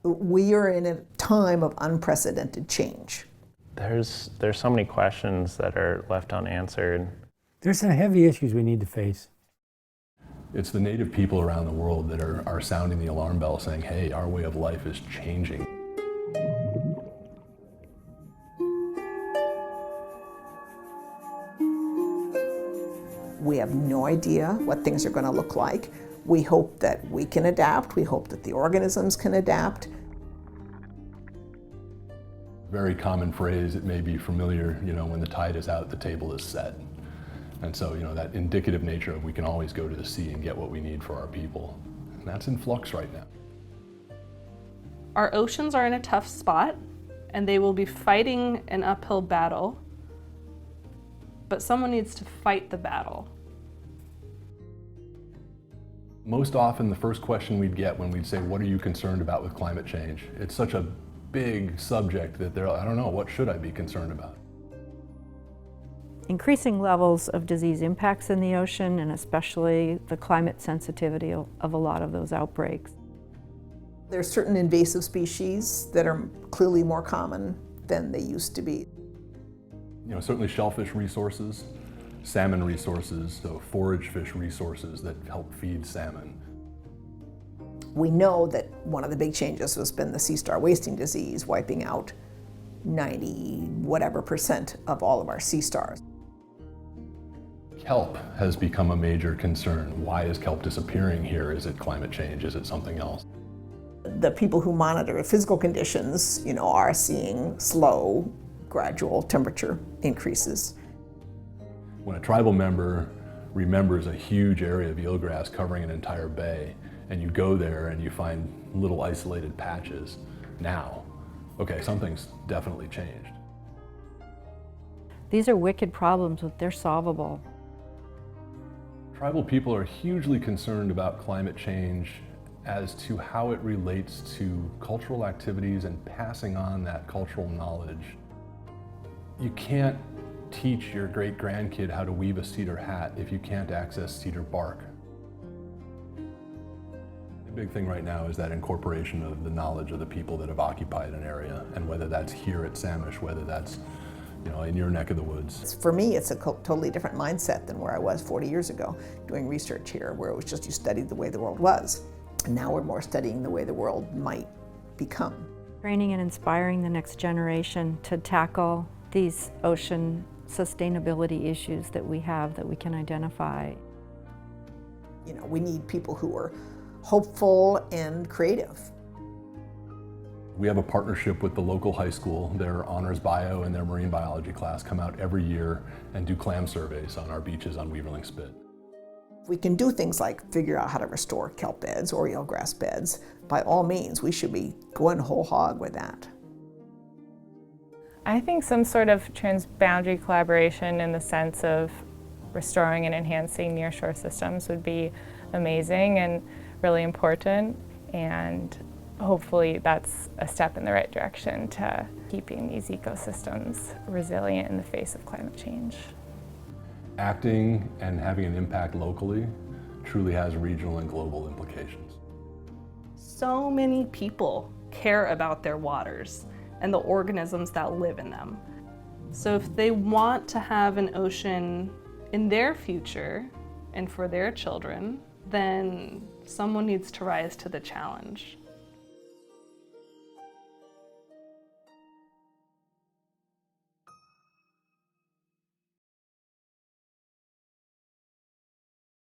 We are in a time of unprecedented change. There's so many questions that are left unanswered. There's some heavy issues we need to face. It's the native people around the world that are sounding the alarm bell saying, hey, our way of life is changing. We have no idea what things are going to look like. We hope that we can adapt. We hope that the organisms can adapt. Very common phrase, it may be familiar, when the tide is out, the table is set. And so, that indicative nature of we can always go to the sea and get what we need for our people. And that's in flux right now. Our oceans are in a tough spot, and they will be fighting an uphill battle, but someone needs to fight the battle. Most often, the first question we'd get when we'd say, what are you concerned about with climate change? It's such a big subject that I don't know, what should I be concerned about? Increasing levels of disease impacts in the ocean, and especially the climate sensitivity of a lot of those outbreaks. There are certain invasive species that are clearly more common than they used to be. Certainly shellfish resources, salmon resources, so forage fish resources that help feed salmon. We know that one of the big changes has been the sea star wasting disease, wiping out 90% of all of our sea stars. Kelp has become a major concern. Why is kelp disappearing here? Is it climate change? Is it something else? The people who monitor physical conditions, are seeing slow, gradual temperature increases. When a tribal member remembers a huge area of eelgrass covering an entire bay, and you go there and you find little isolated patches, now, okay, something's definitely changed. These are wicked problems, but they're solvable. Tribal people are hugely concerned about climate change as to how it relates to cultural activities and passing on that cultural knowledge. You can't teach your great-grandkid how to weave a cedar hat if you can't access cedar bark. The big thing right now is that incorporation of the knowledge of the people that have occupied an area, and whether that's here at Samish, whether that's in your neck of the woods. For me, it's a totally different mindset than where I was 40 years ago doing research here, where it was just you studied the way the world was. And now we're more studying the way the world might become. Training and inspiring the next generation to tackle these ocean sustainability issues that we have, that we can identify. We need people who are hopeful and creative. We have a partnership with the local high school. Their honors bio and their marine biology class come out every year and do clam surveys on our beaches on Weaverling Spit. We can do things like figure out how to restore kelp beds or eelgrass beds. By all means, we should be going whole hog with that. I think some sort of transboundary collaboration in the sense of restoring and enhancing nearshore systems would be amazing and really important, and hopefully that's a step in the right direction to keeping these ecosystems resilient in the face of climate change. Acting and having an impact locally truly has regional and global implications. So many people care about their waters and the organisms that live in them. So if they want to have an ocean in their future and for their children, then someone needs to rise to the challenge.